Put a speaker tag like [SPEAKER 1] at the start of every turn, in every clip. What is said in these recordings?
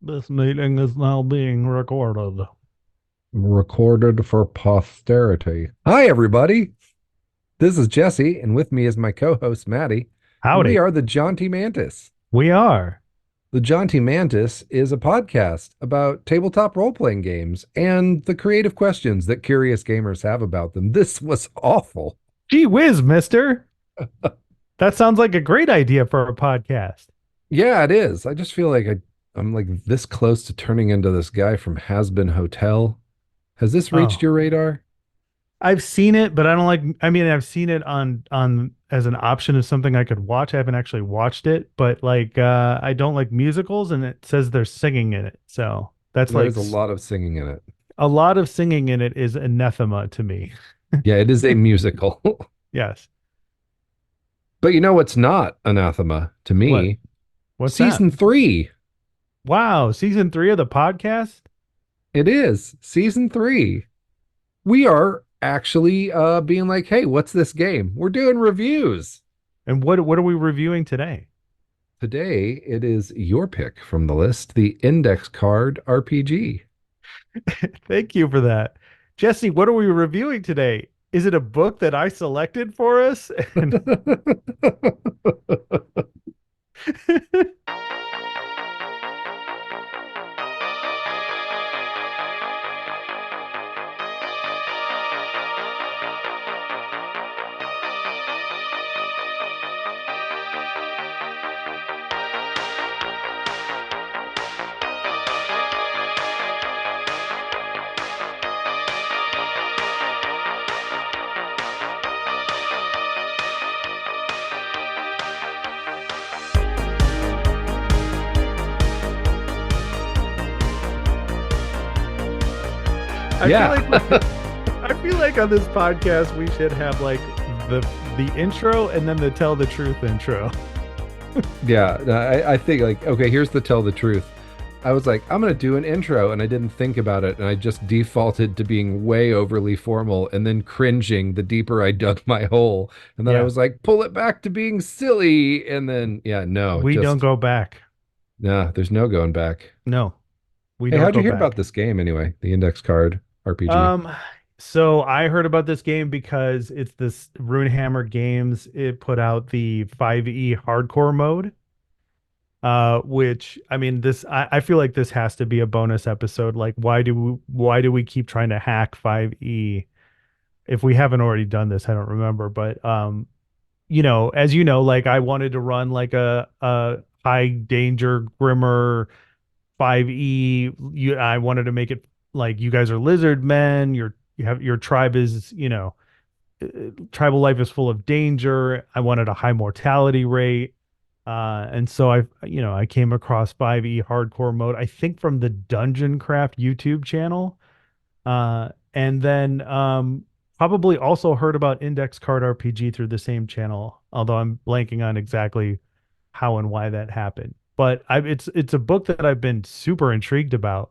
[SPEAKER 1] This meeting is now being recorded.
[SPEAKER 2] Recorded for posterity. Hi, everybody. This is Jesse, and with me is my co-host Maddie, and we
[SPEAKER 1] Howdy.
[SPEAKER 2] are the Jaunty Mantis.
[SPEAKER 1] We are.
[SPEAKER 2] The Jaunty Mantis is a podcast about tabletop role-playing games and the creative questions that curious gamers have about them. This was awful.
[SPEAKER 1] Gee whiz, mister. That sounds like a great idea for a podcast.
[SPEAKER 2] Yeah, it is. I just feel like I'm like this close to turning into this guy from Has Been Hotel. Has this reached
[SPEAKER 1] Oh,
[SPEAKER 2] your radar?
[SPEAKER 1] I've seen it, but I don't like, I mean, I've seen it on as an option of something I could watch. I haven't actually watched it, but I don't like musicals and it says there's singing in it. So that's
[SPEAKER 2] There is a lot of singing in it.
[SPEAKER 1] a lot of singing in it is anathema to me.
[SPEAKER 2] Yeah, it is a musical.
[SPEAKER 1] Yes.
[SPEAKER 2] But you know what's not anathema to
[SPEAKER 1] What?
[SPEAKER 2] me?
[SPEAKER 1] What's that?
[SPEAKER 2] Season three.
[SPEAKER 1] Wow. Season 3 of the podcast?
[SPEAKER 2] It is season three. We are actually being like, hey, what's this game? We're doing reviews.
[SPEAKER 1] And what are we reviewing today?
[SPEAKER 2] Today it is your pick from the list, the index card RPG.
[SPEAKER 1] Thank you for that. Jesse, what are we reviewing today? Is it a book that I selected for us? And I feel
[SPEAKER 2] Yeah.
[SPEAKER 1] like I feel like on this podcast we should have like the the intro and then the tell the truth intro.
[SPEAKER 2] Yeah. I think like, okay, here's the tell the truth. I was like, I'm going to do an intro, and I didn't think about it. And I just defaulted to being way overly formal and then cringing the deeper I dug my hole. And then I
[SPEAKER 1] Yeah,
[SPEAKER 2] was like, pull it back to being silly. And then, yeah, no,
[SPEAKER 1] we don't
[SPEAKER 2] just,
[SPEAKER 1] go back.
[SPEAKER 2] nah, there's no going back.
[SPEAKER 1] No, we
[SPEAKER 2] Hey,
[SPEAKER 1] don't
[SPEAKER 2] how'd you
[SPEAKER 1] go
[SPEAKER 2] hear about
[SPEAKER 1] back.
[SPEAKER 2] this game anyway? The index card RPG.
[SPEAKER 1] Um, so I heard about this game because it's this Runehammer Games. It put out the 5e hardcore mode. Which I mean, I feel like this has to be a bonus episode. Like, why do we keep trying to hack 5e if we haven't already done this? I don't remember, but as you know, like I wanted to run like a high danger Grimmer 5e. I wanted to make it like you guys are lizard men. Your tribe is, tribal life is full of danger. I wanted a high mortality rate. And so I came across 5e hardcore mode, I think from the Dungeon Craft YouTube channel. And then probably also heard about Index Card RPG through the same channel, although I'm blanking on exactly how and why that happened. But it's a book that I've been super intrigued about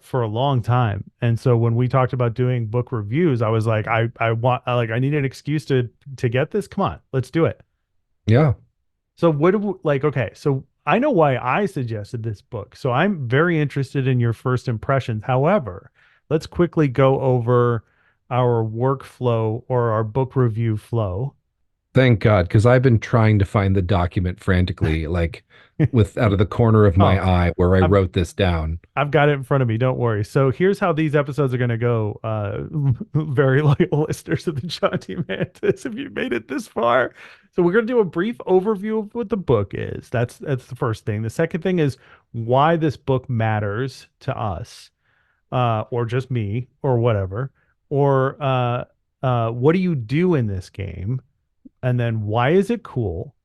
[SPEAKER 1] for a long time. And so when we talked about doing book reviews, I was like, I need an excuse to get this. Come on, let's do it.
[SPEAKER 2] Yeah.
[SPEAKER 1] So okay, so I know why I suggested this book. So I'm very interested in your first impressions. However, let's quickly go over our workflow or our book review flow.
[SPEAKER 2] Thank God, because I've been trying to find the document frantically, like with out of the corner of my
[SPEAKER 1] Oh,
[SPEAKER 2] eye where I
[SPEAKER 1] I've
[SPEAKER 2] wrote this down.
[SPEAKER 1] I've got it in front of me. Don't worry. So here's how these episodes are going to go. Very loyal listeners of the Shanti Mantis, if you made it this far. So we're going to do a brief overview of what the book is. That's the first thing. The second thing is why this book matters to us, or just me, or whatever. Or what do you do in this game? And then why is it cool?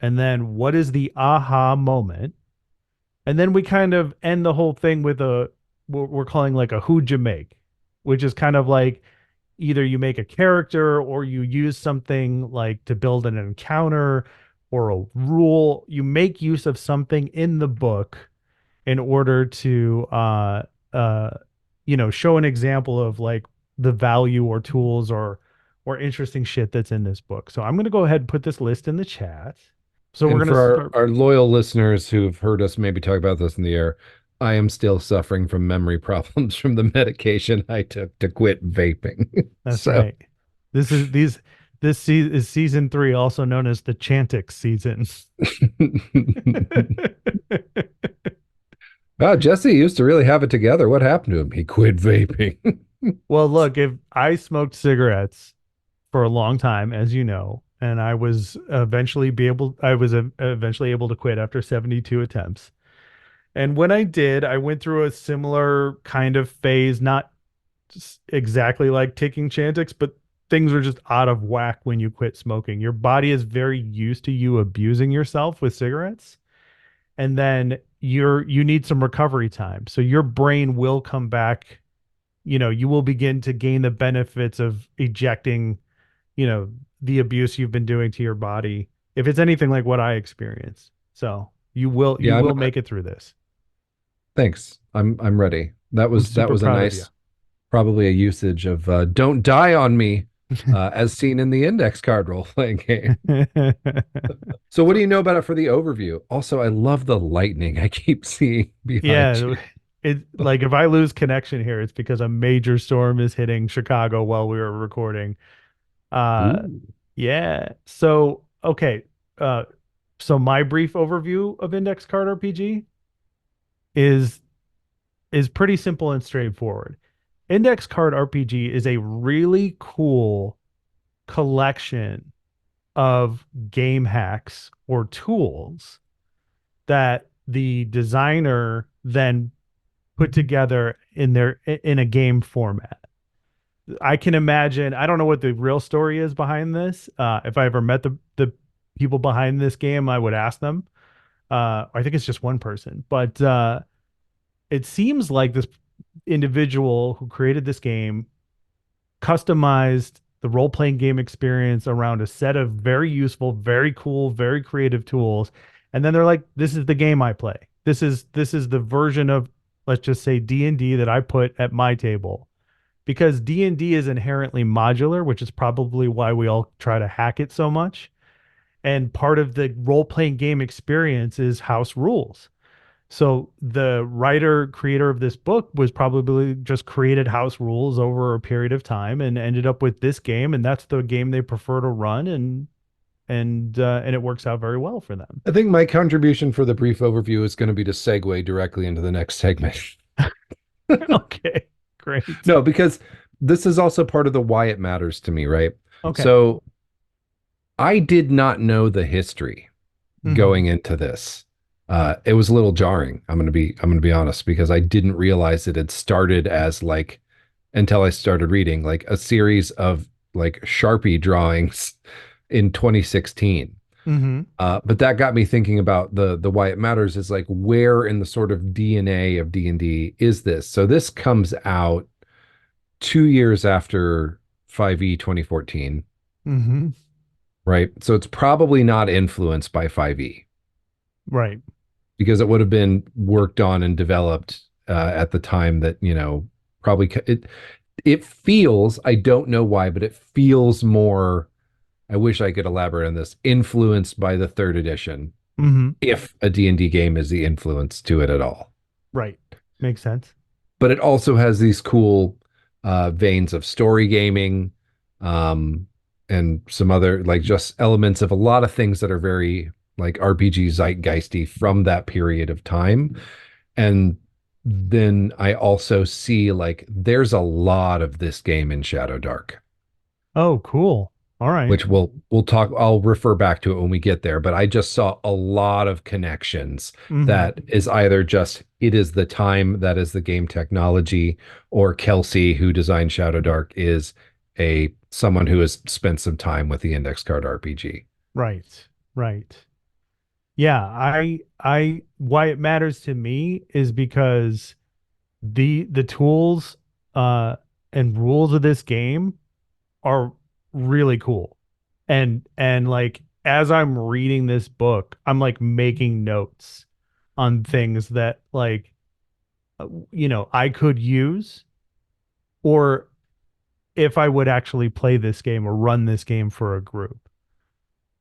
[SPEAKER 1] And then what is the aha moment? And then we kind of end the whole thing with a what we're calling like a who'd you make, which is kind of like either you make a character or you use something like to build an encounter or a rule. You make use of something in the book in order to uh show an example of like the value or tools or interesting shit that's in this book. So I'm going to go ahead and put this list in the chat. So we're
[SPEAKER 2] And
[SPEAKER 1] gonna
[SPEAKER 2] for
[SPEAKER 1] start.
[SPEAKER 2] our loyal listeners who've heard us maybe talk about this in the air, I am still suffering from memory problems from the medication I took to quit vaping.
[SPEAKER 1] That's
[SPEAKER 2] So,
[SPEAKER 1] right. This is season 3, also known as the Chantix season.
[SPEAKER 2] wow, Jesse used to really have it together. What happened to him? He quit vaping.
[SPEAKER 1] Well, look, if I smoked cigarettes for a long time, as you know, and I was eventually able to quit after 72 attempts. And when I did, I went through a similar kind of phase, not exactly like taking Chantix, but things are just out of whack when you quit smoking. Your body is very used to you abusing yourself with cigarettes, and then you need some recovery time. So your brain will come back, you will begin to gain the benefits of ejecting, you know, the abuse you've been doing to your body if it's anything like what I experienced. So you
[SPEAKER 2] Yeah,
[SPEAKER 1] will make it through this.
[SPEAKER 2] thanks. I'm ready.
[SPEAKER 1] I'm
[SPEAKER 2] That
[SPEAKER 1] super
[SPEAKER 2] was a
[SPEAKER 1] proud of you.
[SPEAKER 2] nice, probably a usage of "Don't die on me," as seen in the index card role playing game. So, what do
[SPEAKER 1] So
[SPEAKER 2] you know about it for the overview? Also, I love the lightning I keep seeing behind
[SPEAKER 1] yeah,
[SPEAKER 2] you.
[SPEAKER 1] it like if I lose connection here, it's because a major storm is hitting Chicago while we were recording. Uh
[SPEAKER 2] Ooh.
[SPEAKER 1] yeah. So okay. Uh so my brief overview of Index Card RPG is is pretty simple and straightforward. Index Card RPG is a really cool collection of game hacks or tools that the designer then put together in a game format. I can imagine. I don't know what the real story is behind this. If I ever met the people behind this game, I would ask them. I think it's just one person, but it seems like this individual who created this game customized the role playing game experience around a set of very useful, very cool, very creative tools. And then they're like, "This is the game I play. This is the version of, let's just say, D&D that I put at my table." Because D&D is inherently modular, which is probably why we all try to hack it so much. And part of the role playing game experience is house rules. So the writer creator of this book was probably just created house rules over a period of time and ended up with this game, and that's the game they prefer to run, and it works out very well for them.
[SPEAKER 2] I think my contribution for the brief overview is going to be to segue directly into the next segment.
[SPEAKER 1] Okay, great.
[SPEAKER 2] No, because this is also part of the why it matters to me, right?
[SPEAKER 1] Okay.
[SPEAKER 2] So I did not know the history
[SPEAKER 1] Hmm.
[SPEAKER 2] going into this. It was a little jarring. I'm gonna be honest because I didn't realize it had started as like until I started reading like a series of like Sharpie drawings in 2016.
[SPEAKER 1] Hmm.
[SPEAKER 2] But that got me thinking about the why it matters is like where in the sort of DNA of D&D is this? So this comes out 2 years after 5e 2014,
[SPEAKER 1] Hmm.
[SPEAKER 2] right? So it's probably not influenced by 5e
[SPEAKER 1] Right.
[SPEAKER 2] because it would have been worked on and developed at the time that, probably it feels, I don't know why, but it feels more, I wish I could elaborate on this, influenced by the third edition,
[SPEAKER 1] Hmm.
[SPEAKER 2] if a D&D game is the influence to it at all.
[SPEAKER 1] Right. Makes sense.
[SPEAKER 2] But it also has these cool veins of story gaming, um, and some other like just elements of a lot of things that are very like RPG zeitgeisty from that period of time. And then I also see like there's a lot of this game in Shadow Dark,
[SPEAKER 1] Oh, cool. All right.
[SPEAKER 2] which we'll talk. I'll refer back to it when we get there. But I just saw a lot of connections
[SPEAKER 1] Hmm.
[SPEAKER 2] that is either just it is the time that is the game technology, or Kelsey, who designed Shadow Dark, is a someone who has spent some time with the index card RPG.
[SPEAKER 1] Right. Right. Yeah, I why it matters to me is because the tools uh and rules of this game are really cool. And like as I'm reading this book, I'm like making notes on things that like I could use, or if I would actually play this game or run this game for a group.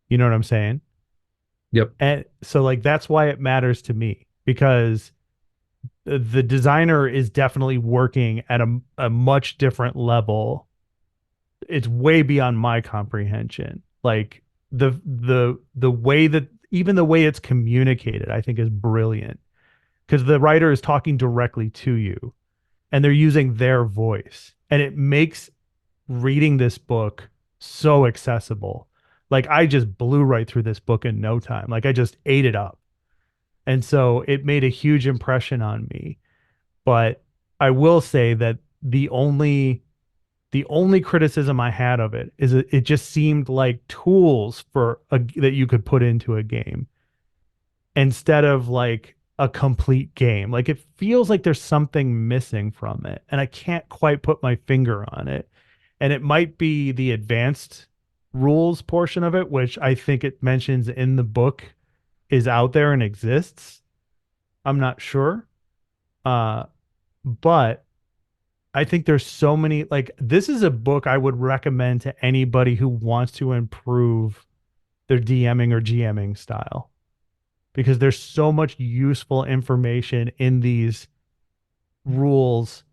[SPEAKER 1] You know what I'm saying?
[SPEAKER 2] Yep.
[SPEAKER 1] And so like that's why it matters to me because the designer is definitely working at a much different level. It's way beyond my comprehension. Like the way that even the way it's communicated, I think is brilliant because the writer is talking directly to you and they're using their voice. And it makes reading this book so accessible. Like I just blew right through this book in no time. Like I just ate it up. And so it made a huge impression on me. But I will say that the only criticism I had of it is it just seemed like tools that you could put into a game instead of like a complete game. Like it feels like there's something missing from it, and I can't quite put my finger on it. And it might be the advanced rules portion of it, which I think it mentions in the book is out there and exists. I'm not sure. Uh, but I think there's so many like this is a book I would recommend to anybody who wants to improve their DMing or GMing style because there's so much useful information in these rules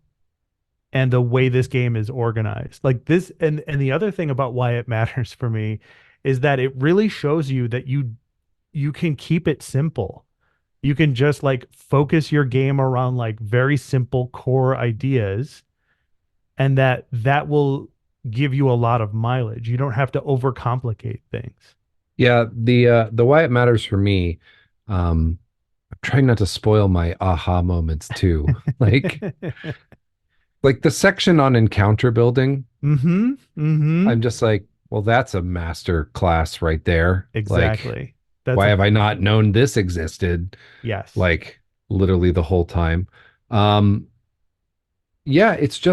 [SPEAKER 1] and the way this game is organized. Like this and the other thing about why it matters for me is that it really shows you that you can keep it simple. You can just like focus your game around like very simple core ideas and that will give you a lot of mileage. You don't have to overcomplicate things.
[SPEAKER 2] Yeah, the why it matters for me, I'm trying not to spoil my aha moments too. Like the section on encounter building,
[SPEAKER 1] Mm-hmm. Mm-hmm.
[SPEAKER 2] I'm just like, well, that's a master class right there. Like,
[SPEAKER 1] Exactly. That's
[SPEAKER 2] why
[SPEAKER 1] a
[SPEAKER 2] have I not known this existed?
[SPEAKER 1] yes.
[SPEAKER 2] Like literally the whole time. Um, yeah, it's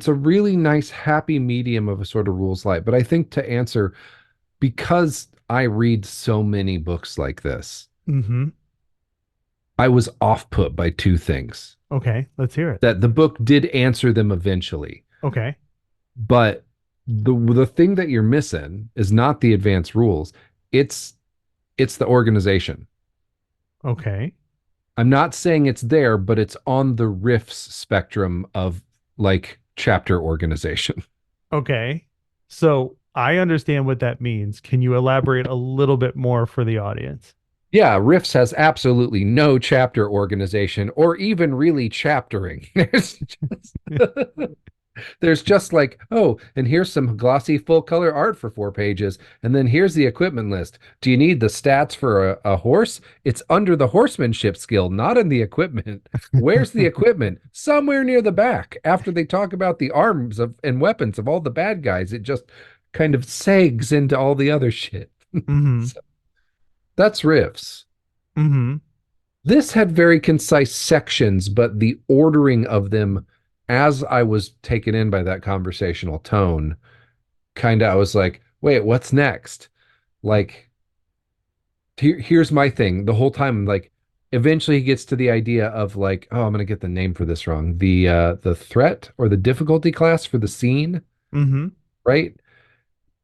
[SPEAKER 2] a really nice happy medium of a sort of rules light. But I think to answer, because I read so many books like this,
[SPEAKER 1] Mm-hmm.
[SPEAKER 2] I was off put by two things.
[SPEAKER 1] Okay, let's hear it.
[SPEAKER 2] That the book did answer them eventually,
[SPEAKER 1] Okay.
[SPEAKER 2] but the thing that you're missing is not the advanced rules. It's it's the organization.
[SPEAKER 1] Okay.
[SPEAKER 2] I'm not saying it's there, but it's on the riffs spectrum of like chapter organization.
[SPEAKER 1] Okay. So I understand what that means. Can you elaborate a little bit more for the audience?
[SPEAKER 2] Yeah, Riffs has absolutely no chapter organization or even really chaptering. There's just like, oh, and here's some glossy full color art for 4 pages. And then here's the equipment list. Do you need the stats for a horse? It's under the horsemanship skill, not in the equipment. Where's the equipment? Somewhere near the back. After they talk about the arms of and weapons of all the bad guys, it just kind of segs into all the other shit.
[SPEAKER 1] Mm-hmm.
[SPEAKER 2] So that's Riffs.
[SPEAKER 1] Mm-hmm.
[SPEAKER 2] This had very concise sections, but the ordering of them as I was taken in by that conversational tone, kind of, I was like, wait, what's next? Like, here's my thing. The whole time, like, eventually he gets to the idea of like, oh, I'm gonna get the name for this wrong. The threat or the difficulty class for the scene,
[SPEAKER 1] Mm-hmm.
[SPEAKER 2] right?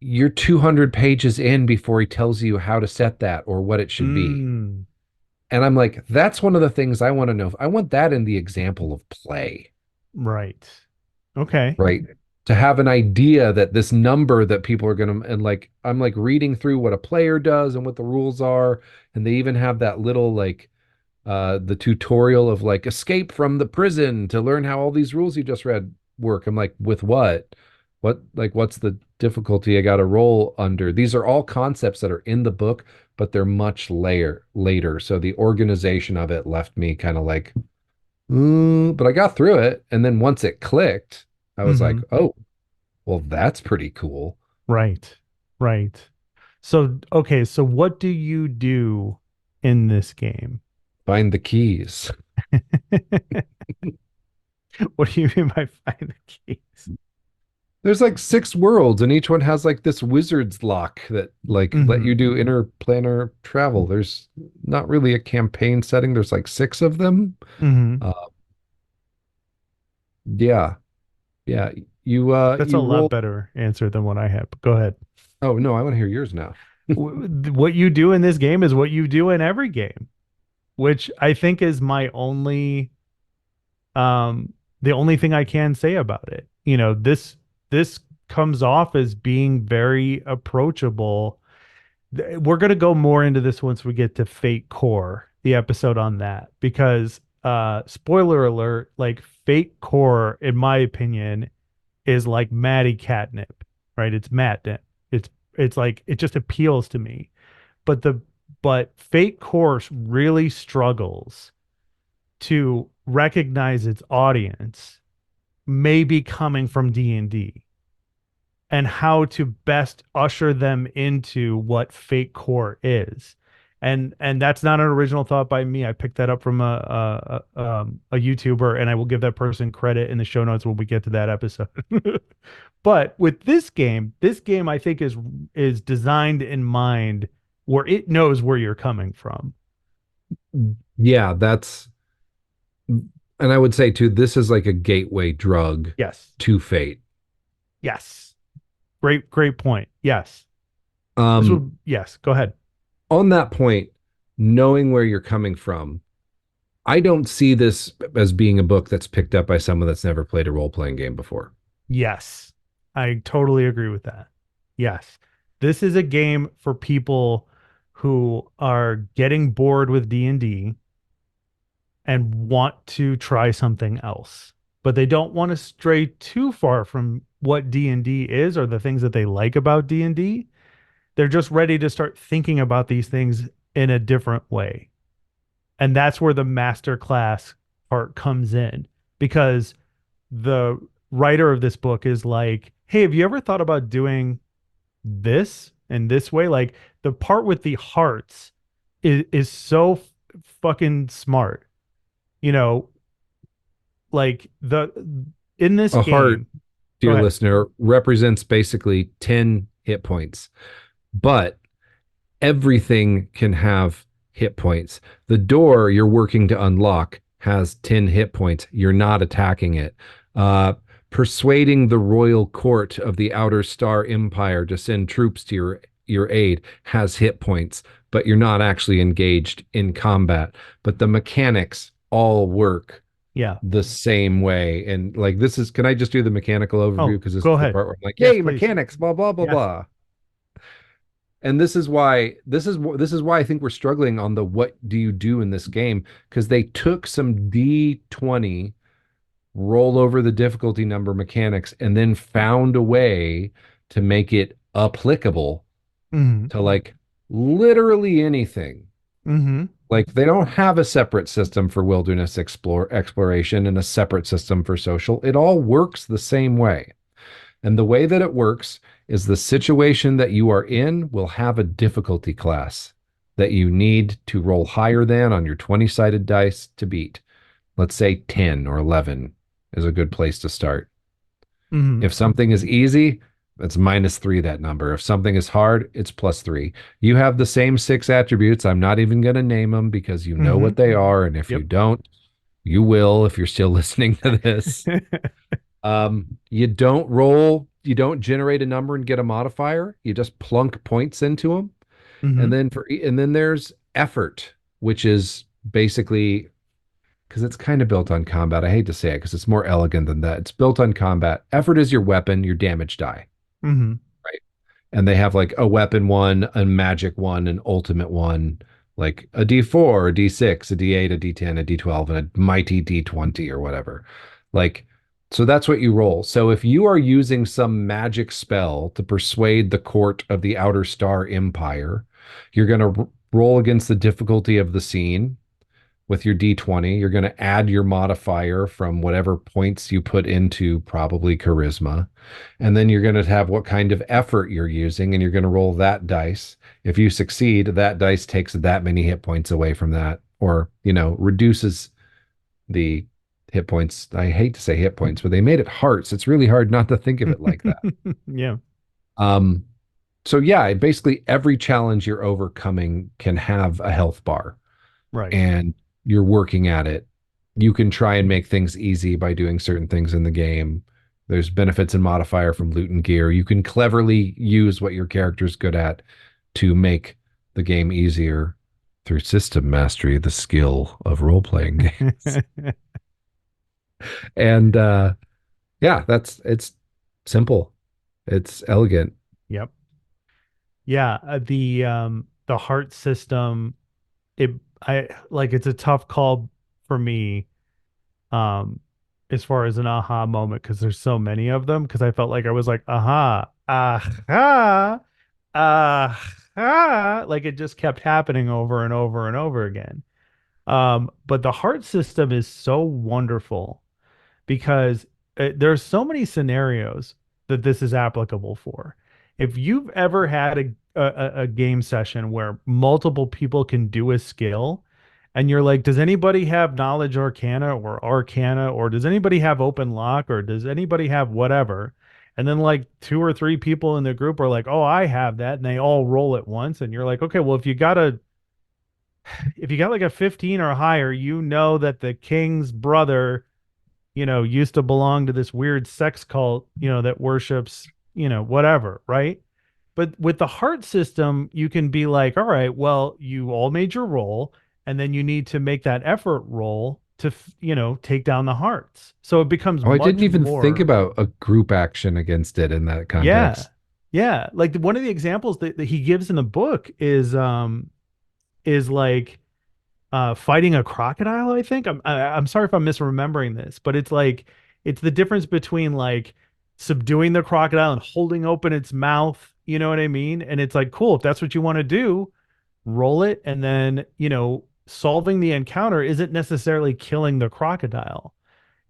[SPEAKER 2] You're 200 pages in before he tells you how to set that or what it should be.
[SPEAKER 1] Mm.
[SPEAKER 2] And I'm like, that's one of the things I want to know. I want that in the example of play,
[SPEAKER 1] Right. Okay.
[SPEAKER 2] right? To have an idea that this number that people are going to, and like, I'm like reading through what a player does and what the rules are. And they even have that little, like, the tutorial of like escape from the prison to learn how all these rules you just read work. I'm like, with what? Like, what's the difficulty I got to roll under? These are all concepts that are in the book, but they're much later. So the organization of it left me kind of like, but I got through it. And then once it clicked, I was like,
[SPEAKER 1] Mm-hmm.
[SPEAKER 2] oh, well, that's pretty cool.
[SPEAKER 1] Right. Right. So okay, so what do you do in this game?
[SPEAKER 2] Find the keys.
[SPEAKER 1] What do you mean by find the keys?
[SPEAKER 2] There's like 6 worlds, and each one has like this wizard's lock that like let
[SPEAKER 1] Mm-hmm.
[SPEAKER 2] you do interplanar travel. There's not really a campaign setting. There's like 6 of them.
[SPEAKER 1] Mm-hmm.
[SPEAKER 2] Uh, yeah, yeah.
[SPEAKER 1] That's a
[SPEAKER 2] You
[SPEAKER 1] lot
[SPEAKER 2] roll.
[SPEAKER 1] better answer than what I had. But go ahead.
[SPEAKER 2] Oh no, I want to hear yours now.
[SPEAKER 1] What you do in this game is what you do in every game, which I think is my only the only thing I can say about it. This comes off as being very approachable. We're going to go more into this once we get to Fate Core, the episode on that, because spoiler alert, like Fate Core, in my opinion, is like Maddie catnip, right? It's catnip. It's like it just appeals to me. But the but Fate Core really struggles to recognize its audience maybe coming from D&D and how to best usher them into what Fate Core is. And that's not an original thought by me. I picked that up from a YouTuber, and I will give that person credit in the show notes when we get to that episode. But with this game I think is designed in mind where it knows where you're coming from.
[SPEAKER 2] Yeah, that's, and I would say too, this is like a gateway drug
[SPEAKER 1] Yes.
[SPEAKER 2] to Fate.
[SPEAKER 1] Yes. Great point. Yes.
[SPEAKER 2] Um,
[SPEAKER 1] Yes, go ahead.
[SPEAKER 2] on that point, knowing where you're coming from, I don't see this as being a book that's picked up by someone that's never played a role playing game before.
[SPEAKER 1] Yes. I totally agree with that. Yes. This is a game for people who are getting bored with D&D and want to try something else. But they don't want to stray too far from what D&D is or the things that they like about D&D. They're just ready to start thinking about these things in a different way. And that's where the master class part comes in, because the writer of this book is like, hey, have you ever thought about doing this in this way? Like the part with the hearts is so fucking smart. You know, like the in this
[SPEAKER 2] A heart,
[SPEAKER 1] game, go
[SPEAKER 2] dear
[SPEAKER 1] ahead.
[SPEAKER 2] listener, represents basically 10 hit points, but everything can have hit points. The door you're working to unlock has 10 hit points. You're not attacking it. Uh, Persuading the royal court of the Outer Star Empire to send troops to your aid has hit points, but you're not actually engaged in combat. But the mechanics all work
[SPEAKER 1] Yeah.
[SPEAKER 2] the same way. And like this is, can I just do the mechanical overview?
[SPEAKER 1] Oh,
[SPEAKER 2] Because this
[SPEAKER 1] go
[SPEAKER 2] is the
[SPEAKER 1] ahead.
[SPEAKER 2] part where I'm like,
[SPEAKER 1] Yes,
[SPEAKER 2] yay,
[SPEAKER 1] please.
[SPEAKER 2] mechanics, blah, blah, blah,
[SPEAKER 1] Yes.
[SPEAKER 2] blah. And this is why I think we're struggling on the what do you do in this game, because they took some D20 roll over the difficulty number mechanics and then found a way to make it applicable
[SPEAKER 1] Mm-hmm.
[SPEAKER 2] to like literally anything.
[SPEAKER 1] Mm-hmm.
[SPEAKER 2] Like they don't have a separate system for wilderness exploration and a separate system for social. It all works the same way. And the way that it works is the situation that you are in will have a difficulty class that you need to roll higher than on your 20-sided dice to beat. Let's say 10 or 11 is a good place to start.
[SPEAKER 1] Mm-hmm.
[SPEAKER 2] If something is easy, it's -3 that number. If something is hard, it's +3. You have the same 6 attributes. I'm not even going to name them because you know
[SPEAKER 1] Mm-hmm.
[SPEAKER 2] what they are. And if you
[SPEAKER 1] Yep.
[SPEAKER 2] don't, you will if you're still listening to this. You don't generate a number and get a modifier. You just plunk points into them.
[SPEAKER 1] Mm-hmm.
[SPEAKER 2] And then there's effort, which is basically, because it's kind of built on combat. I hate to say it because it's more elegant than that. It's built on combat. Effort is your weapon, your damage die,
[SPEAKER 1] Mm-hmm.
[SPEAKER 2] right? And they have like a weapon one, a magic one, an ultimate one, like a D4, a D6, a D8, a D10, a D12, and a mighty D20 or whatever. Like, so that's what you roll. So if you are using some magic spell to persuade the court of the Outer Star Empire, you're going to roll against the difficulty of the scene with your D20. You're going to add your modifier from whatever points you put into probably charisma. And then you're going to have what kind of effort you're using, and you're going to roll that dice. If you succeed, that dice takes that many hit points away from that, or, reduces the hit points. I hate to say hit points, but they made it hearts. It's really hard not to think of it like that.
[SPEAKER 1] Yeah.
[SPEAKER 2] Um, so yeah, basically every challenge you're overcoming can have a health bar,
[SPEAKER 1] Right.
[SPEAKER 2] and you're working at it. You can try and make things easy by doing certain things in the game. There's benefits and modifier from loot and gear. You can cleverly use what your character's good at to make the game easier through system mastery, the skill of role playing games. And yeah, that's it's simple, it's elegant.
[SPEAKER 1] Yep. Yeah, the heart system, it I like it's a tough call for me um as far as an aha moment because there's so many of them because I felt like I was like aha, aha, aha, like it just kept happening over and over and over again. But the heart system is so wonderful because there's so many scenarios that this is applicable for. If you've ever had a game session where multiple people can do a skill, and you're like, does anybody have knowledge arcana, or does anybody have open lock, or does anybody have whatever? And then like two or three people in the group are like, oh, I have that, and they all roll at once, and you're like, okay, well, if you got like a 15 or higher, you know that the king's brother used to belong to this weird sex cult, that worships, whatever, right? But with the heart system, you can be like, all right, well, you all made your roll, and then you need to make that effort roll to, take down the hearts. So it becomes
[SPEAKER 2] Oh, I didn't
[SPEAKER 1] much
[SPEAKER 2] even think
[SPEAKER 1] more.
[SPEAKER 2] about a group action against it in that
[SPEAKER 1] Yeah.
[SPEAKER 2] context.
[SPEAKER 1] Yeah. Like one of the examples that he gives in the book is like fighting a crocodile, I think. I'm sorry if I'm misremembering this, but it's like it's the difference between like subduing the crocodile and holding open its mouth, you know what I mean? And it's like, cool, if that's what you want to do, roll it, and then, solving the encounter isn't necessarily killing the crocodile.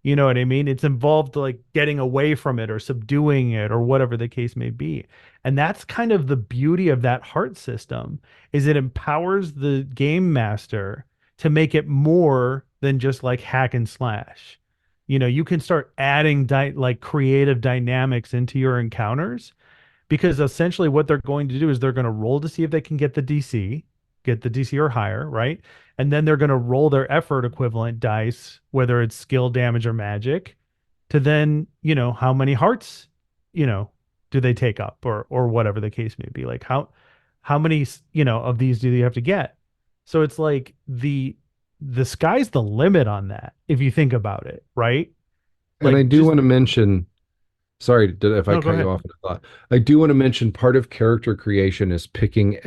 [SPEAKER 1] You know what I mean? It's involved like getting away from it or subduing it or whatever the case may be. And that's kind of the beauty of that heart system is it empowers the game master to make it more than just like hack and slash. You can start adding like creative dynamics into your encounters because essentially what they're going to do is they're going to roll to see if they can get the DC or higher, right? And then they're going to roll their effort equivalent dice, whether it's skill, damage, or magic, to then, how many hearts, you know, do they take up or whatever the case may be. Like how many, of these do you have to get? So it's like the sky's the limit on that if you think about it, right?
[SPEAKER 2] And I
[SPEAKER 1] Like
[SPEAKER 2] do
[SPEAKER 1] just
[SPEAKER 2] want to mention, sorry if I
[SPEAKER 1] no, go
[SPEAKER 2] cut you
[SPEAKER 1] ahead.
[SPEAKER 2] off in a thought. I do want to mention part of character creation is picking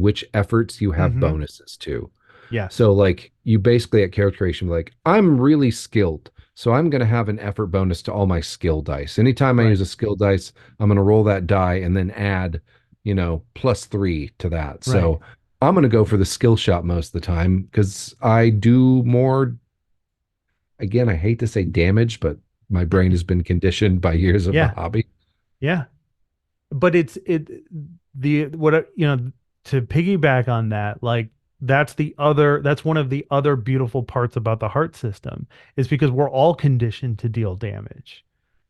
[SPEAKER 2] which efforts you have
[SPEAKER 1] Mm-hmm.
[SPEAKER 2] bonuses to.
[SPEAKER 1] Yes.
[SPEAKER 2] So like you basically at character creation be like, I'm really skilled. So I'm going to have an effort bonus to all my skill dice. Anytime I use
[SPEAKER 1] Right.
[SPEAKER 2] a skill dice, I'm going to roll that die and then add, +3 to that.
[SPEAKER 1] Right.
[SPEAKER 2] So I'm going to go for the skill shot most of the time because I do more. Again, I hate to say damage, but my brain has been conditioned by years of the
[SPEAKER 1] Yeah.
[SPEAKER 2] hobby.
[SPEAKER 1] Yeah. But the what to piggyback on that, like that's one of the other beautiful parts about the heart system is because we're all conditioned to deal damage.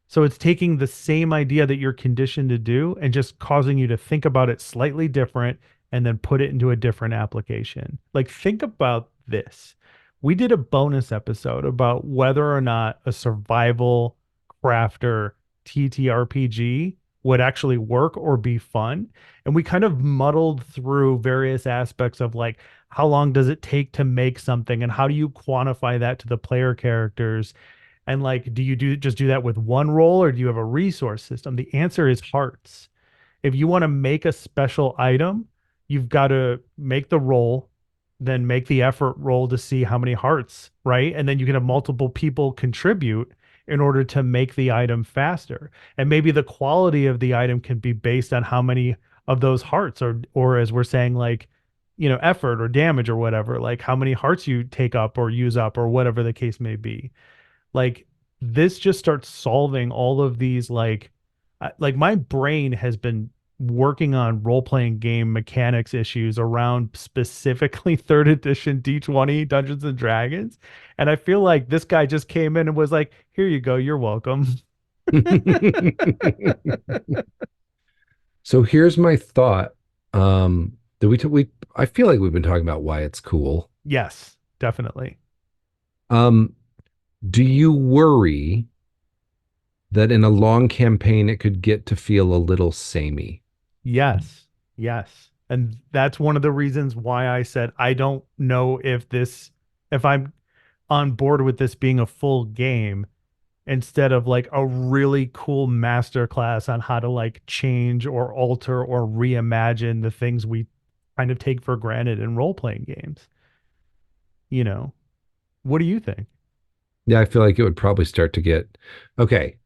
[SPEAKER 1] So it's taking the same idea that you're conditioned to do and just causing you to think about it slightly different and then put it into a different application. Like, think about this. We did a bonus episode about whether or not a survival crafter TTRPG would actually work or be fun. And we kind of muddled through various aspects of like, how long does it take to make something and how do you quantify that to the player characters and like, do you do that with one roll or do you have a resource system? The answer is hearts. If you want to make a special item, you've got to make the roll, then make the effort roll to see how many hearts, right? And then you can have multiple people contribute in order to make the item faster. And maybe the quality of the item can be based on how many of those hearts or as we're saying like, effort or damage or whatever, like how many hearts you take up or use up or whatever the case may be. Like this just starts solving all of these like my brain has been working on role-playing game mechanics issues around specifically third edition D20 Dungeons and Dragons, and I feel like this guy just came in and was like, here you go, you're welcome.
[SPEAKER 2] So here's my thought. Did we I feel like we've been talking about why it's cool.
[SPEAKER 1] Yes, definitely.
[SPEAKER 2] Um, do you worry that in a long campaign it could get to feel a little samey?
[SPEAKER 1] Yes. Yes. And that's one of the reasons why I said I don't know if I'm on board with this being a full game instead of like a really cool master class on how to like change or alter or reimagine the things we kind of take for granted in role-playing games. You know, what do you think?
[SPEAKER 2] Yeah, I feel like it would probably start to get okay.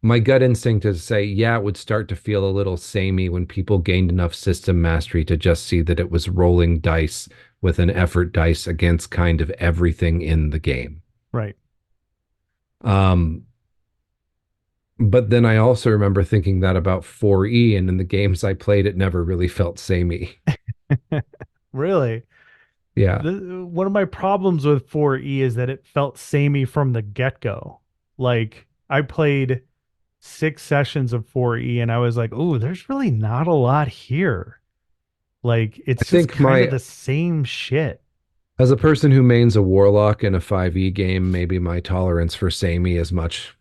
[SPEAKER 2] My gut instinct is to say, yeah, it would start to feel a little samey when people gained enough system mastery to just see that it was rolling dice with an effort dice against kind of everything in the game.
[SPEAKER 1] Right.
[SPEAKER 2] Um, but then I also remember thinking that about 4E, and in the games I played, it never really felt samey.
[SPEAKER 1] Really?
[SPEAKER 2] Yeah,
[SPEAKER 1] One of my problems with 4E is that it felt samey from the get-go. Like I played 6 sessions of 4E and I was like, "Oh, there's really not a lot here." Like
[SPEAKER 2] I
[SPEAKER 1] it's just
[SPEAKER 2] think
[SPEAKER 1] kind of
[SPEAKER 2] my
[SPEAKER 1] the same shit.
[SPEAKER 2] as a person who mains a warlock in a 5E game, maybe my tolerance for samey is much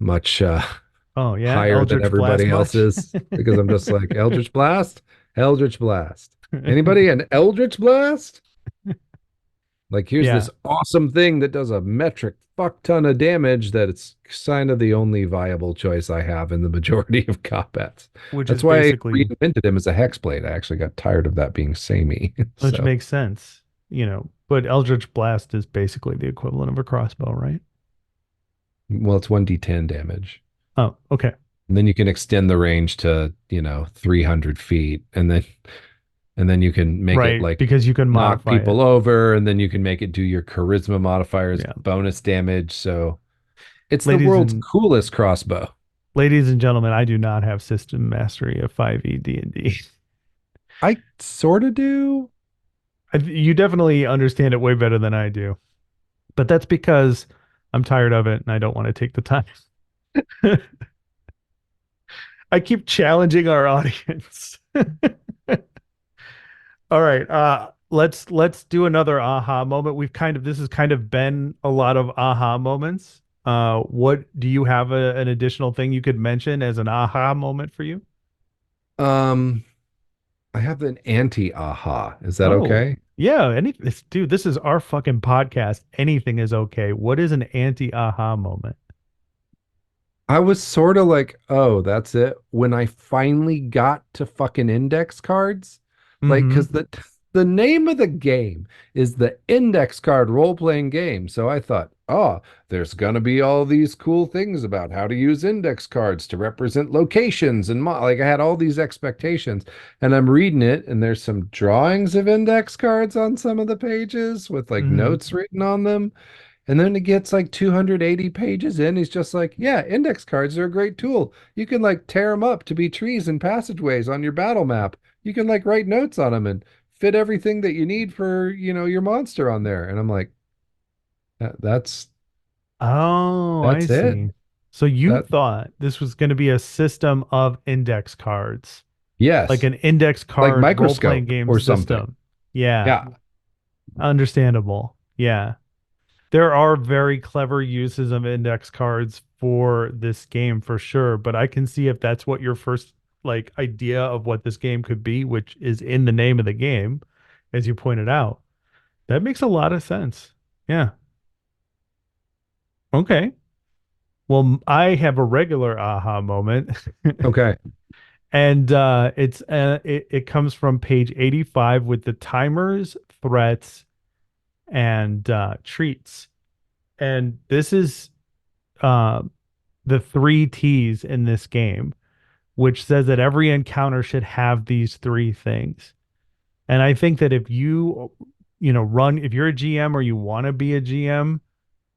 [SPEAKER 1] Oh yeah,
[SPEAKER 2] higher than
[SPEAKER 1] Eldritch Blast
[SPEAKER 2] everybody
[SPEAKER 1] much?
[SPEAKER 2] else's because I'm just like Eldritch Blast, Eldritch Blast. Anybody an Eldritch Blast? Like here's
[SPEAKER 1] Yeah,
[SPEAKER 2] this awesome thing that does a metric fuck ton of damage that it's kind of the only viable choice I have in the majority of combats.
[SPEAKER 1] which is
[SPEAKER 2] That's why I
[SPEAKER 1] basically
[SPEAKER 2] reinvented him as a hexblade. I actually got tired of that being samey.
[SPEAKER 1] which
[SPEAKER 2] So,
[SPEAKER 1] makes sense, but Eldritch Blast is basically the equivalent of a crossbow, right?
[SPEAKER 2] well, it's 1d10 damage.
[SPEAKER 1] Oh, okay.
[SPEAKER 2] And then you can extend the range to, 300 feet. And then you can make it
[SPEAKER 1] Right,
[SPEAKER 2] like
[SPEAKER 1] because you can
[SPEAKER 2] knock
[SPEAKER 1] modify it.
[SPEAKER 2] people over, and then you can make it do your charisma modifiers
[SPEAKER 1] Yeah.
[SPEAKER 2] bonus damage. So it's the
[SPEAKER 1] Ladies
[SPEAKER 2] world's
[SPEAKER 1] and
[SPEAKER 2] coolest crossbow.
[SPEAKER 1] ladies and gentlemen, I do not have system mastery of 5e D&D.
[SPEAKER 2] I sort of do.
[SPEAKER 1] You definitely understand it way better than I do. But that's because I'm tired of it and I don't want to take the time. I keep challenging our audience. All right, let's do another aha moment. This has kind of been a lot of aha moments. What do you have an additional thing you could mention as an aha moment for you?
[SPEAKER 2] Um, I have an anti-aha. Is that
[SPEAKER 1] Oh,
[SPEAKER 2] okay?
[SPEAKER 1] yeah, dude, this is our fucking podcast. Anything is okay. What is an anti-aha moment?
[SPEAKER 2] I was sort of like, oh, that's it. When I finally got to fucking index cards, like,
[SPEAKER 1] Mm-hmm.
[SPEAKER 2] because the name of the game is the index card role-playing game. So I thought, oh, there's gonna be all these cool things about how to use index cards to represent locations and like I had all these expectations, and I'm reading it, and there's some drawings of index cards on some of the pages with like
[SPEAKER 1] Mm-hmm.
[SPEAKER 2] notes written on them. And then it gets like 280 pages in. He's just like, yeah, index cards are a great tool. You can like tear them up to be trees and passageways on your battle map. You can like write notes on them and fit everything that you need for, your monster on there. And I'm like, that's
[SPEAKER 1] Oh, I
[SPEAKER 2] it.
[SPEAKER 1] see. So you
[SPEAKER 2] That
[SPEAKER 1] thought this was going to be a system of index cards, like
[SPEAKER 2] yes,
[SPEAKER 1] an index
[SPEAKER 2] like
[SPEAKER 1] card role-playing
[SPEAKER 2] microscope
[SPEAKER 1] game
[SPEAKER 2] or something.
[SPEAKER 1] system. Yeah,
[SPEAKER 2] Yeah.
[SPEAKER 1] understandable. Yeah. There are very clever uses of index cards for this game for sure, but I can see if that's what your first like idea of what this game could be, which is in the name of the game, as you pointed out. That makes a lot of sense. Yeah. Okay. Well, I have a regular aha moment.
[SPEAKER 2] Okay.
[SPEAKER 1] And it comes from page 85 with the timers, threats, and treats. And this is uh, the three T's in this game, which says that every encounter should have these three things. And I think that if if you're a GM or you want to be a GM,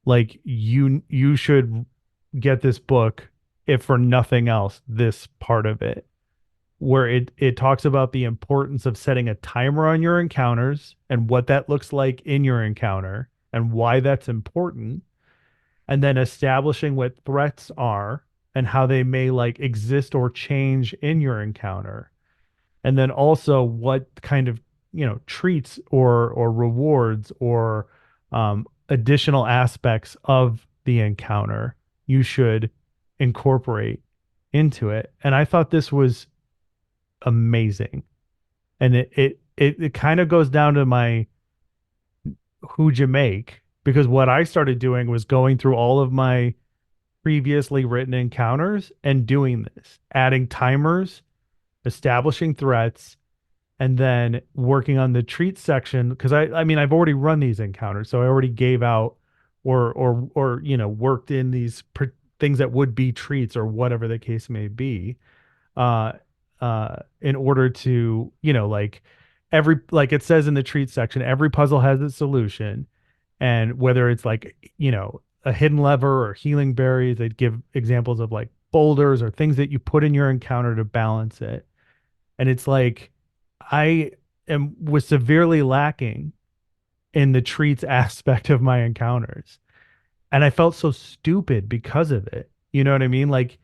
[SPEAKER 1] like you should get this book, if for nothing else, this part of it, where it talks about the importance of setting a timer on your encounters and what that looks like in your encounter and why that's important, and then establishing what threats are and how they may like exist or change in your encounter, and then also what kind of treats or rewards or additional aspects of the encounter you should incorporate into it. And I thought this was amazing. And it kind of goes down to my who'd you make, because what I started doing was going through all of my previously written encounters and doing this, adding timers, establishing threats, and then working on the treat section, because I mean I've already run these encounters, so I already gave out or worked in these things that would be treats or whatever the case may be, uh in order to, like every, like it says in the treat section, every puzzle has its solution. And whether it's like, a hidden lever or healing berries, they'd give examples of like boulders or things that you put in your encounter to balance it. And it's like I am was severely lacking in the treats aspect of my encounters. And I felt so stupid because of it. You know what I mean? Like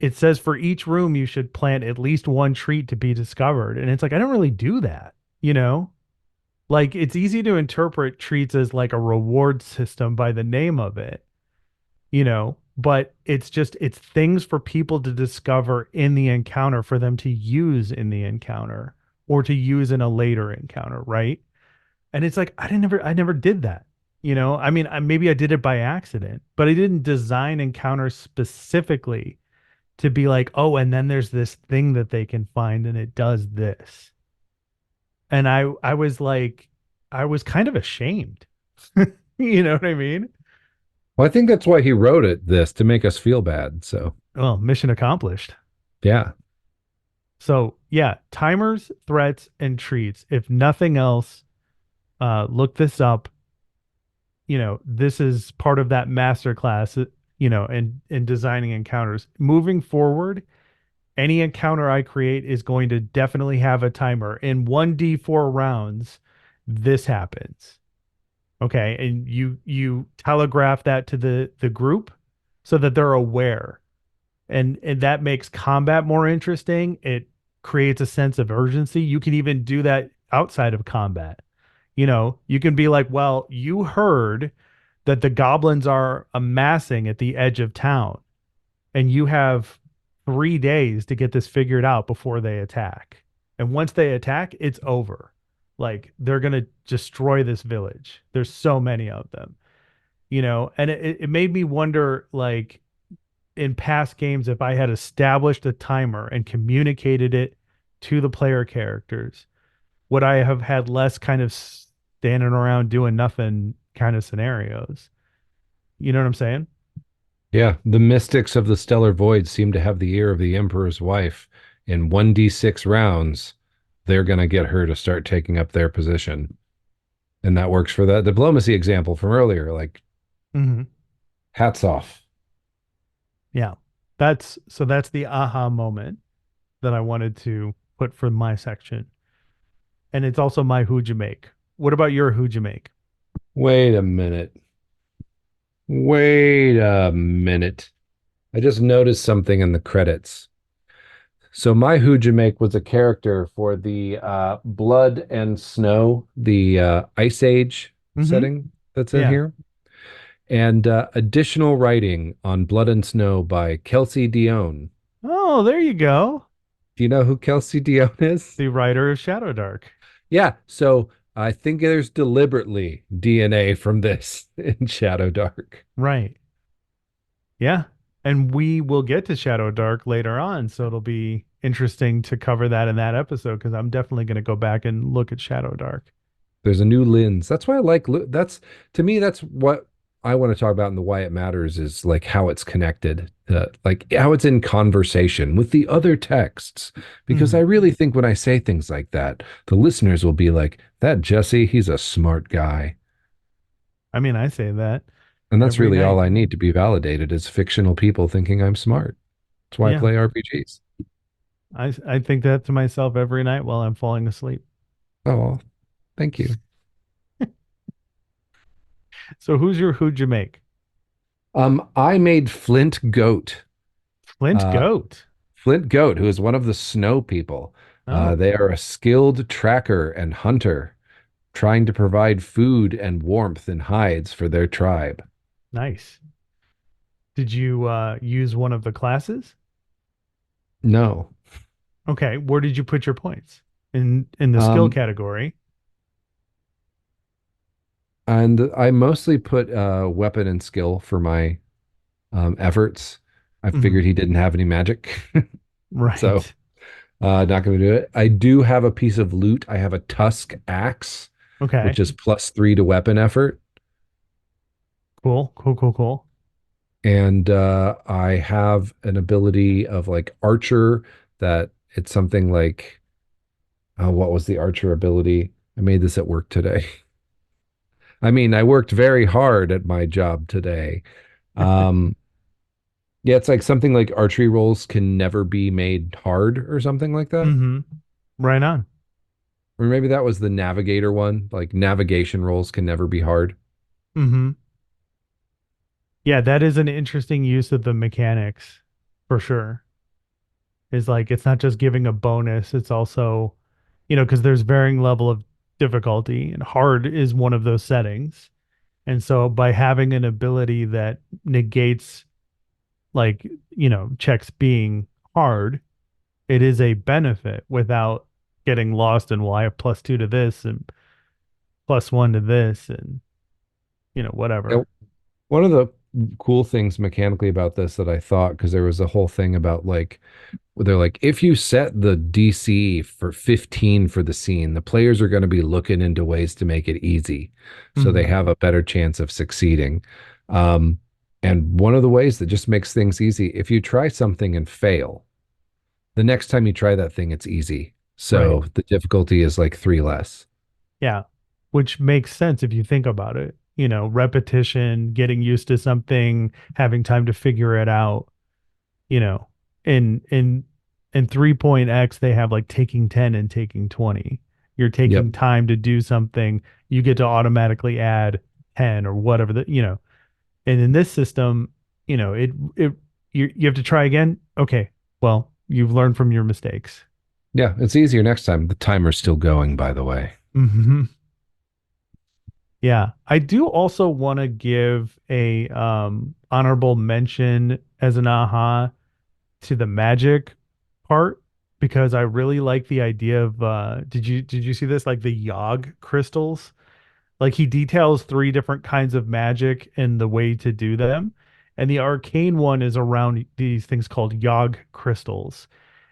[SPEAKER 1] it says for each room you should plant at least one treat to be discovered. And it's like I don't really do that, you know? Like it's easy to interpret treats as like a reward system by the name of it, but it's things for people to discover in the encounter for them to use in the encounter or to use in a later encounter, right? And it's like I never did that. I mean, maybe I did it by accident, but I didn't design encounters specifically to be like, oh, and then there's this thing that they can find and it does this. And I was like, I was kind of ashamed. You know what I mean?
[SPEAKER 2] Well, I think that's why he wrote it this to make us feel bad. So,
[SPEAKER 1] Well, mission accomplished.
[SPEAKER 2] yeah.
[SPEAKER 1] So yeah, timers, threats, and treats. If nothing else, look this up. This is part of that master class, in designing encounters. Moving forward, any encounter I create is going to definitely have a timer. In 1d4 rounds, this happens. Okay, and you telegraph that to the group so that they're aware. And that makes combat more interesting. It creates a sense of urgency. You can even do that outside of combat. You can be like, well, you heard that the goblins are amassing at the edge of town, and you have 3 days to get this figured out before they attack. And once they attack, it's over. Like they're gonna destroy this village. There's so many of them, and it made me wonder, like in past games, if I had established a timer and communicated it to the player characters, would I have had less kind of standing around doing nothing kind of scenarios? You know what I'm saying?
[SPEAKER 2] Yeah. The mystics of the stellar void seem to have the ear of the Emperor's wife. In 1d6 rounds, they're going to get her to start taking up their position. And that works for that diplomacy example from earlier. Like,
[SPEAKER 1] Mm-hmm.
[SPEAKER 2] hats off.
[SPEAKER 1] Yeah. That's the aha moment that I wanted to put for my section. And it's also my who'd you make. What about your who'd you make?
[SPEAKER 2] Wait a minute. Wait a minute. I just noticed something in the credits. So my Hujimake was a character for the Blood and Snow, the Ice Age
[SPEAKER 1] Mm-hmm.
[SPEAKER 2] setting that's in
[SPEAKER 1] Yeah.
[SPEAKER 2] here, and additional writing on Blood and Snow by Kelsey Dione.
[SPEAKER 1] Oh, there you go.
[SPEAKER 2] Do you know who Kelsey Dione is?
[SPEAKER 1] The writer of Shadow Dark.
[SPEAKER 2] Yeah, so I think there's deliberately DNA from this in Shadow Dark.
[SPEAKER 1] Right. Yeah. And we will get to Shadow Dark later on, so it'll be interesting to cover that in that episode because I'm definitely going to go back and look at Shadow Dark.
[SPEAKER 2] There's a new lens. That's why I like that's to me that's what I want to talk about and the why it matters is like how it's connected, like how it's in conversation with the other texts. Because I
[SPEAKER 1] Mhm.
[SPEAKER 2] really think when I say things like that, the listeners will be like, "That Jesse, he's a smart guy."
[SPEAKER 1] I mean, I say that
[SPEAKER 2] And that's
[SPEAKER 1] every
[SPEAKER 2] really all
[SPEAKER 1] night.
[SPEAKER 2] I need to be validated is fictional people thinking I'm smart. That's why I
[SPEAKER 1] Yeah.
[SPEAKER 2] play RPGs.
[SPEAKER 1] I think that to myself every night while I'm falling asleep.
[SPEAKER 2] Oh, well, thank you.
[SPEAKER 1] So who'd you make?
[SPEAKER 2] I made Flint Goat.
[SPEAKER 1] Flint
[SPEAKER 2] Uh,
[SPEAKER 1] Goat.
[SPEAKER 2] Flint Goat, who is one of the snow people.
[SPEAKER 1] Oh,
[SPEAKER 2] They are a skilled tracker and hunter, trying to provide food and warmth and hides for their tribe.
[SPEAKER 1] nice. Did you use one of the classes?
[SPEAKER 2] No,
[SPEAKER 1] Okay, where did you put your points? in the skill
[SPEAKER 2] Um,
[SPEAKER 1] category.
[SPEAKER 2] and I mostly put weapon and skill for my efforts. I
[SPEAKER 1] Mhm.
[SPEAKER 2] figured he didn't have any magic, so
[SPEAKER 1] Right.
[SPEAKER 2] not going to do it. I do have a piece of loot. I have a tusk axe,
[SPEAKER 1] Okay.
[SPEAKER 2] which is +3 to weapon effort.
[SPEAKER 1] Cool. Cool. Cool. Cool.
[SPEAKER 2] And I have an ability of like archer that it's something like, what was the archer ability? I made this at work today. I mean, I worked very hard at my job today. Um, yeah, it's like something like archery rolls can never be made hard or something like that.
[SPEAKER 1] Mm-hmm. Right on.
[SPEAKER 2] Or maybe that was the navigator one, like navigation rolls can never be hard.
[SPEAKER 1] Mm-hmm. Yeah, that is an interesting use of the mechanics for sure. Is like it's not just giving a bonus, it's also, because there's varying level of difficulty, and hard is one of those settings. And so by having an ability that negates like, checks being hard, it is a benefit without getting lost in, well, I have +2 to this and +1 to this and
[SPEAKER 2] Yeah,
[SPEAKER 1] whatever.
[SPEAKER 2] one of the cool things mechanically about this that I thought, because there was a whole thing about like, where they're like, if you set the DC for 15 for the scene, the players are going to be looking into ways to make it easy. So they
[SPEAKER 1] Hmm.
[SPEAKER 2] have a better chance of succeeding. Um, and one of the ways that just makes things easy, if you try something and fail, the next time you try that thing, it's easy.
[SPEAKER 1] Right.
[SPEAKER 2] So the difficulty is like 3 less.
[SPEAKER 1] Yeah. Which makes sense if you think about it. Repetition, getting used to something, having time to figure it out, you know. In 3.x they have like taking 10 and taking 20. You're
[SPEAKER 2] Yep.
[SPEAKER 1] taking time to do something, you get to automatically add 10 or whatever the. And in this system, it you have to try again. Okay. Well, you've learned from your mistakes.
[SPEAKER 2] Yeah, it's easier next time. The timer's still going, by the way.
[SPEAKER 1] Hmm. Yeah, I do also want to give a honorable mention as an aha to the magic part, because I really like the idea of did you see this, like the Yogg crystals? Like he details three different kinds of magic and the way to do them. And the arcane one is around these things called Yogg crystals.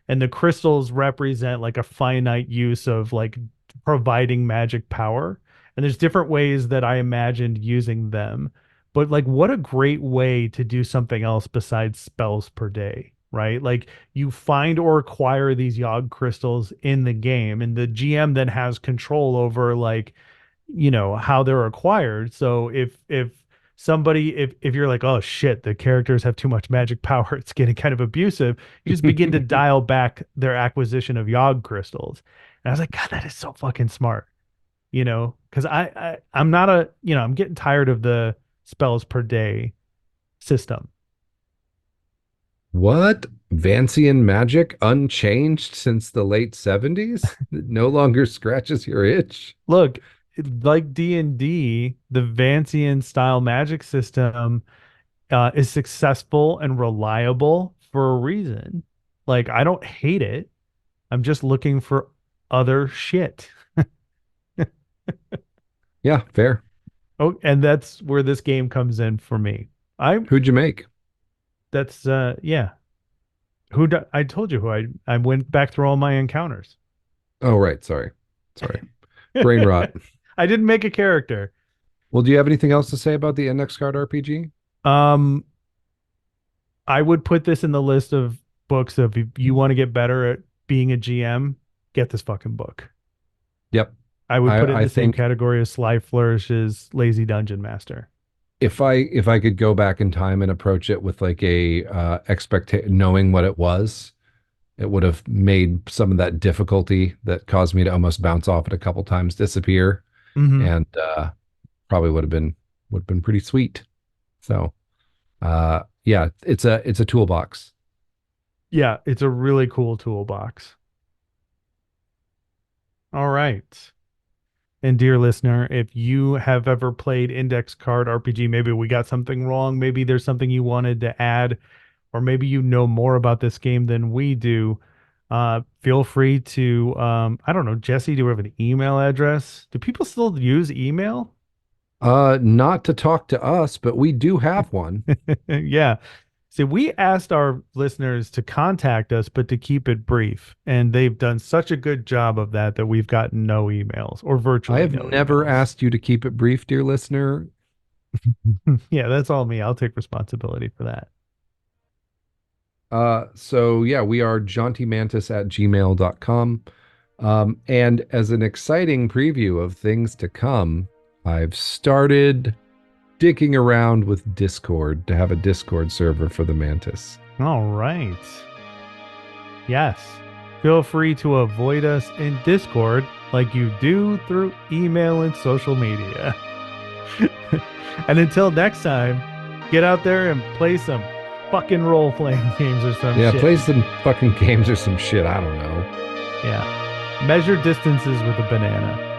[SPEAKER 1] And the crystals represent like a finite use of like providing magic power. And there's different ways that I imagined using them. But like what a great way to do something else besides spells per day, right? Like you find or acquire these Yogg crystals in the game, and the GM then has control over like how they're acquired. So if somebody if you're like, oh shit, the characters have too much magic power, it's getting kind of abusive, you just begin to dial back their acquisition of Yogg crystals. And I was like, God, that is so fucking smart. Because I'm not I'm getting tired of the spells per day system.
[SPEAKER 2] What? Vancian magic unchanged since the late 70s? It no longer scratches your itch?
[SPEAKER 1] Look, like D&D, the Vancian style magic system is successful and reliable for a reason. Like, I don't hate it. I'm just looking for other shit.
[SPEAKER 2] Yeah, fair.
[SPEAKER 1] Oh, and that's where this game comes in for me. I
[SPEAKER 2] Who'd you make?
[SPEAKER 1] that's yeah. I told you who I went back through all my encounters.
[SPEAKER 2] Oh, right. Sorry. Sorry. Brain rot.
[SPEAKER 1] I didn't make a character.
[SPEAKER 2] Well, do you have anything else to say about the index card RPG?
[SPEAKER 1] Um, I would put this in the list of books of, if you want to get better at being a GM, get this fucking book.
[SPEAKER 2] Yep.
[SPEAKER 1] I would put it in
[SPEAKER 2] I
[SPEAKER 1] the same
[SPEAKER 2] think
[SPEAKER 1] category as Sly Flourish's Lazy Dungeon Master.
[SPEAKER 2] if I could go back in time and approach it with like a knowing what it was, it would have made some of that difficulty that caused me to almost bounce off it a couple times disappear,
[SPEAKER 1] Hmm.
[SPEAKER 2] and probably would have been pretty sweet. So yeah, it's a toolbox.
[SPEAKER 1] Yeah, it's a really cool toolbox. All right. And dear listener, if you have ever played Index Card RPG, maybe we got something wrong, maybe there's something you wanted to add, or maybe you know more about this game than we do, Feel free to, I don't know, Jesse, do we have an email address? Do people still use email?
[SPEAKER 2] Not to talk to us, but we do have one.
[SPEAKER 1] Yeah. See, we asked our listeners to contact us, but to keep it brief. And they've done such a good job of that that we've gotten no emails or
[SPEAKER 2] I
[SPEAKER 1] virtually
[SPEAKER 2] have
[SPEAKER 1] no
[SPEAKER 2] never
[SPEAKER 1] emails.
[SPEAKER 2] asked you to keep it brief, dear listener.
[SPEAKER 1] Yeah, that's all me. I'll take responsibility for that.
[SPEAKER 2] So yeah, we are jauntymantis@gmail.com. And as an exciting preview of things to come, I've started dicking around with Discord to have a Discord server for the Mantis.
[SPEAKER 1] All right. Yes. Feel free to avoid us in Discord like you do through email and social media. And until next time, get out there and play some fucking role playing games or some
[SPEAKER 2] Yeah,
[SPEAKER 1] shit.
[SPEAKER 2] play some fucking games or some shit. I don't know.
[SPEAKER 1] Yeah. Measure distances with a banana.